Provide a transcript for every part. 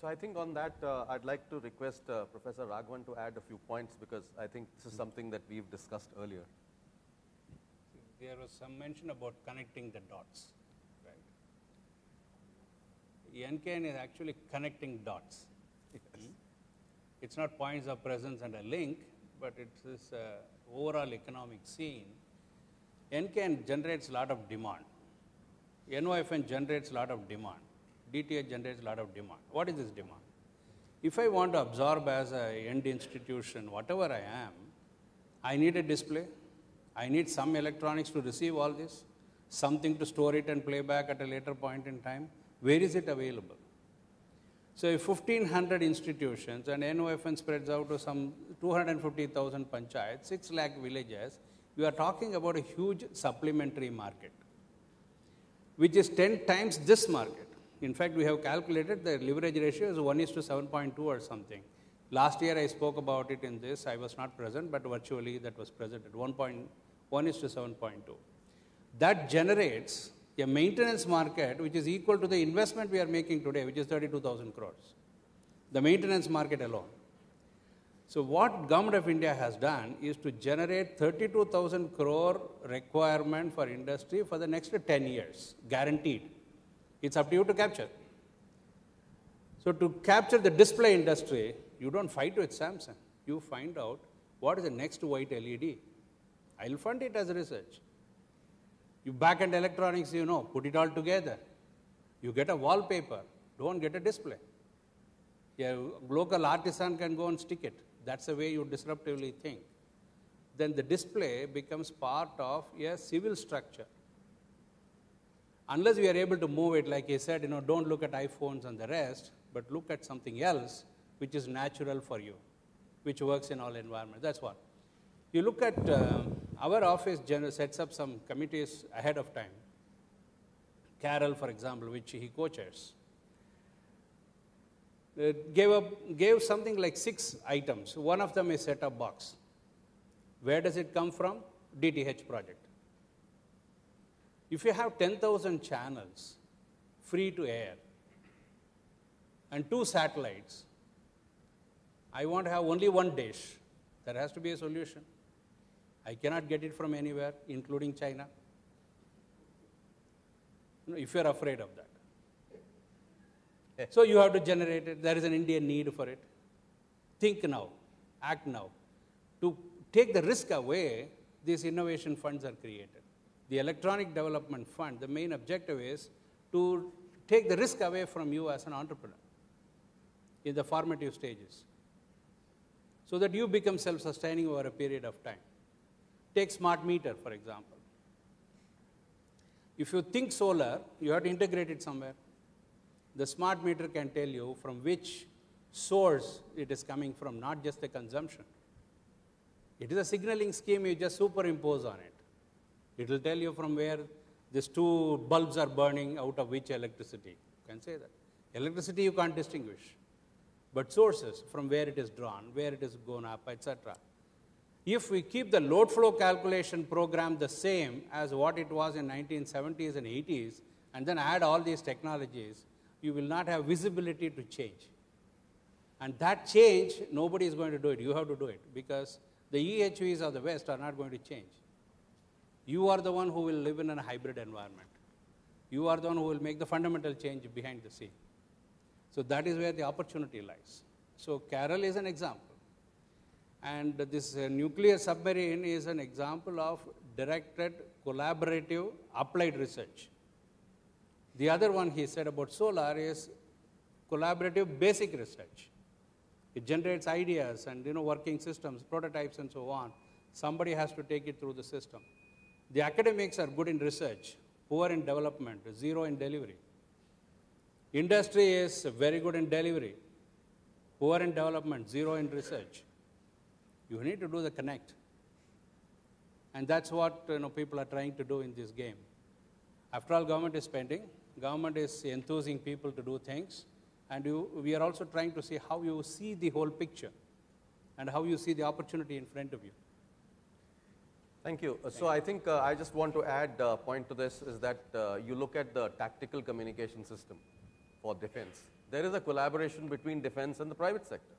So I think on that, I'd like to request Professor Raghavan to add a few points because I think this is something that we've discussed earlier. There was some mention about connecting the dots, right? NKN is actually connecting dots. Yes. It's not points of presence and a link, but it's this overall economic scene. NKN generates a lot of demand. NOFN generates a lot of demand. DTH generates a lot of demand. What is this demand? If I want to absorb as an end institution, whatever I am, I need a display. I need some electronics to receive all this, something to store it and play back at a later point in time. Where is it available? So if 1,500 institutions and NOFN spreads out to some 250,000 panchayats, 6 lakh villages, you are talking about a huge supplementary market, which is 10 times this market. In fact, we have calculated the leverage ratio is 1:7.2 or something. Last year I spoke about it in this. I was not present, but virtually that was presented, 1:7.2. That generates a maintenance market which is equal to the investment we are making today, which is 32,000 crores. The maintenance market alone. So what Government of India has done is to generate 32,000 crore requirement for industry for the next 10 years, guaranteed. It's up to you to capture. So to capture the display industry, you don't fight with Samsung. You find out what is the next white LED. I'll fund it as research. You back-end electronics, put it all together. You get a wallpaper, don't get a display. A local artisan can go and stick it. That's the way you disruptively think. Then the display becomes part of a civil structure. Unless we are able to move it, like I said, don't look at iPhones and the rest, but look at something else which is natural for you, which works in all environments. That's what. You look at our office sets up some committees ahead of time. Carol, for example, which he co-chairs, gave something like 6 items. One of them is set-top box. Where does it come from? DTH project. If you have 10,000 channels free to air and 2 satellites, I want to have only one dish. There has to be a solution. I cannot get it from anywhere, including China. If you're afraid of that. So you have to generate it. There is an Indian need for it. Think now, act now. To take the risk away, these innovation funds are created. The Electronic Development Fund, the main objective is to take the risk away from you as an entrepreneur in the formative stages, so that you become self-sustaining over a period of time. Take smart meter, for example. If you think solar, you have to integrate it somewhere. The smart meter can tell you from which source it is coming from, not just the consumption. It is a signaling scheme you just superimpose on it. It will tell you from where these 2 bulbs are burning, out of which electricity. You can say that. Electricity you can't distinguish. But sources, from where it is drawn, where it is gone up, etc. If we keep the load flow calculation program the same as what it was in 1970s and 80s, and then add all these technologies, you will not have visibility to change. And that change, nobody is going to do it. You have to do it, because the EHVs of the West are not going to change. You are the one who will live in a hybrid environment. You are the one who will make the fundamental change behind the scene. So that is where the opportunity lies. So Carol is an example. And this nuclear submarine is an example of directed, collaborative, applied research. The other one he said about solar is collaborative basic research. It generates ideas and working systems, prototypes and so on. Somebody has to take it through the system. The academics are good in research, poor in development, zero in delivery. Industry is very good in delivery, poor in development, zero in research. You need to do the connect. And that's what people are trying to do in this game. After all, government is spending, government is enthusing people to do things, and we are also trying to see how you see the whole picture and how you see the opportunity in front of you. Thank you. So I think I just want to add a point to this is that you look at the tactical communication system for defense. there is a collaboration between defense and the private sector.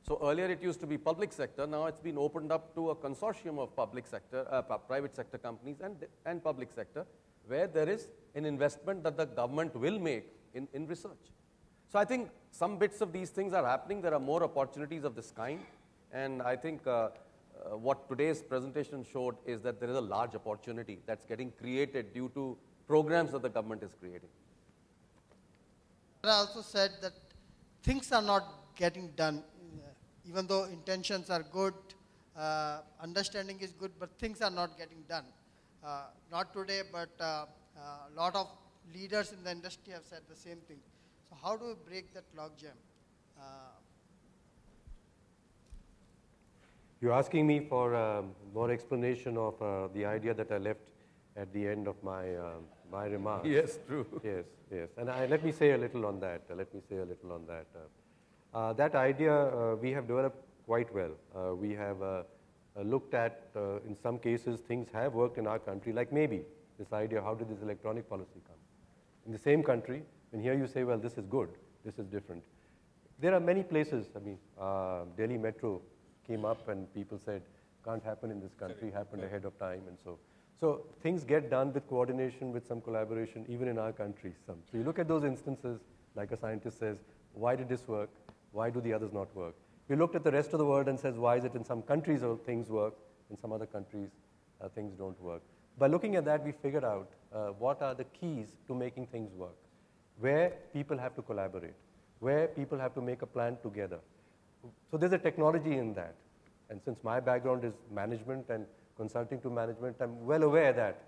So earlier it used to be public sector, now it's been opened up to a consortium of public sector, private sector companies and public sector, where there is an investment that the government will make in research. So I think some bits of these things are happening. There are more opportunities of this kind, and I think what today's presentation showed is that there is a large opportunity that's getting created due to programs that the government is creating. I also said that things are not getting done, even though intentions are good, understanding is good, but things are not getting done. Not today, but a lot of leaders in the industry have said the same thing. So how do we break that logjam? You're asking me for more explanation of the idea that I left at the end of my my remarks. Yes, true. Yes, yes. And let me say a little on that. That idea we have developed quite well. We have looked at, in some cases, things have worked in our country, like maybe this idea, how did this electronic policy come? In the same country, and here you say, well, this is good, this is different. There are many places, I mean, Delhi Metro came up and people said, can't happen in this country, happened ahead of time, and so. So things get done with coordination, with some collaboration, even in our country. So you look at those instances, like a scientist says, why did this work? Why do the others not work? We looked at the rest of the world and says, why is it in some countries things work, in some other countries things don't work? By looking at that, we figured out what are the keys to making things work, where people have to collaborate, where people have to make a plan together. So there's a technology in that. And since my background is management and consulting to management, I'm well aware that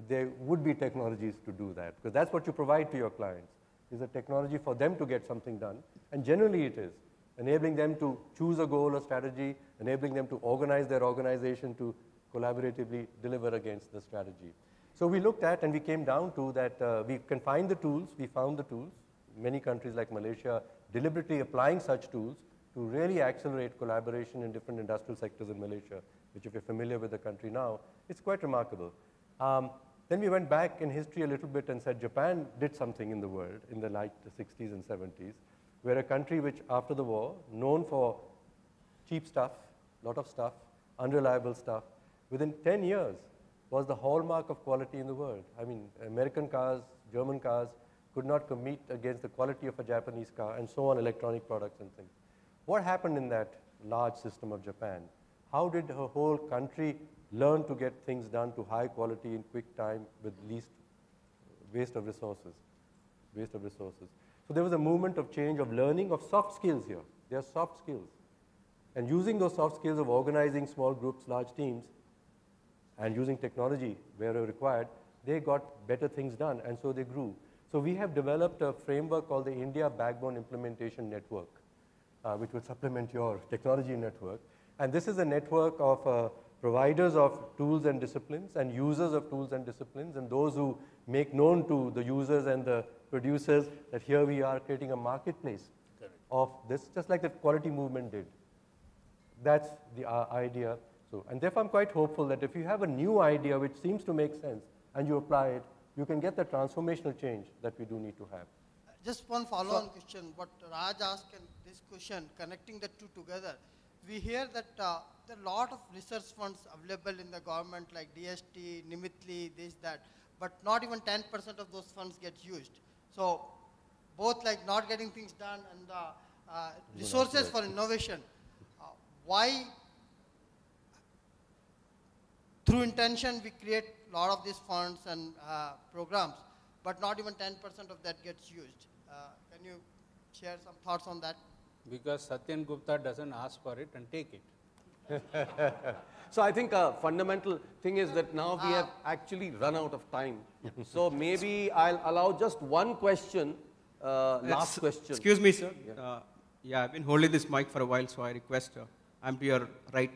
there would be technologies to do that, because that's what you provide to your clients, is a technology for them to get something done. And generally it is, enabling them to choose a goal or strategy, enabling them to organize their organization to collaboratively deliver against the strategy. So we looked at and we came down to that we can find the tools, we found the tools. Many countries like Malaysia deliberately applying such tools to really accelerate collaboration in different industrial sectors in Malaysia, which if you're familiar with the country now, it's quite remarkable. Then we went back in history a little bit and said Japan did something in the world in the late 60s and 70s, where a country which after the war, known for cheap stuff, lot of stuff, unreliable stuff, within 10 years was the hallmark of quality in the world. I mean, American cars, German cars could not compete against the quality of a Japanese car, and so on, electronic products and things. What happened in that large system of Japan? How did her whole country learn to get things done to high quality in quick time with least waste of resources? So there was a movement of change, of learning, of soft skills here. They are soft skills. And using those soft skills of organizing small groups, large teams, and using technology where required, they got better things done, and so they grew. So we have developed a framework called the India Backbone Implementation Network, which will supplement your technology network. And this is a network of providers of tools and disciplines and users of tools and disciplines, and those who make known to the users and the producers that here we are creating a marketplace of this, just like the quality movement did. That's the idea. So, and therefore I'm quite hopeful that if you have a new idea which seems to make sense and you apply it, you can get the transformational change that we do need to have. Just one follow-on question. What Raj asked in this question, connecting the two together, we hear that there are a lot of research funds available in the government like DST, Nimitli, this, that, but not even 10% of those funds get used. So both like not getting things done and the resources for innovation. Why, through intention, we create a lot of these funds and programs, but not even 10% of that gets used. Can you share some thoughts on that? Because Satyan Gupta doesn't ask for it and take it. So I think a fundamental thing is that now we have actually run out of time. So maybe I'll allow just one question, last question. Excuse me, sir. Yeah, I've been holding this mic for a while, so I request I'm to your right.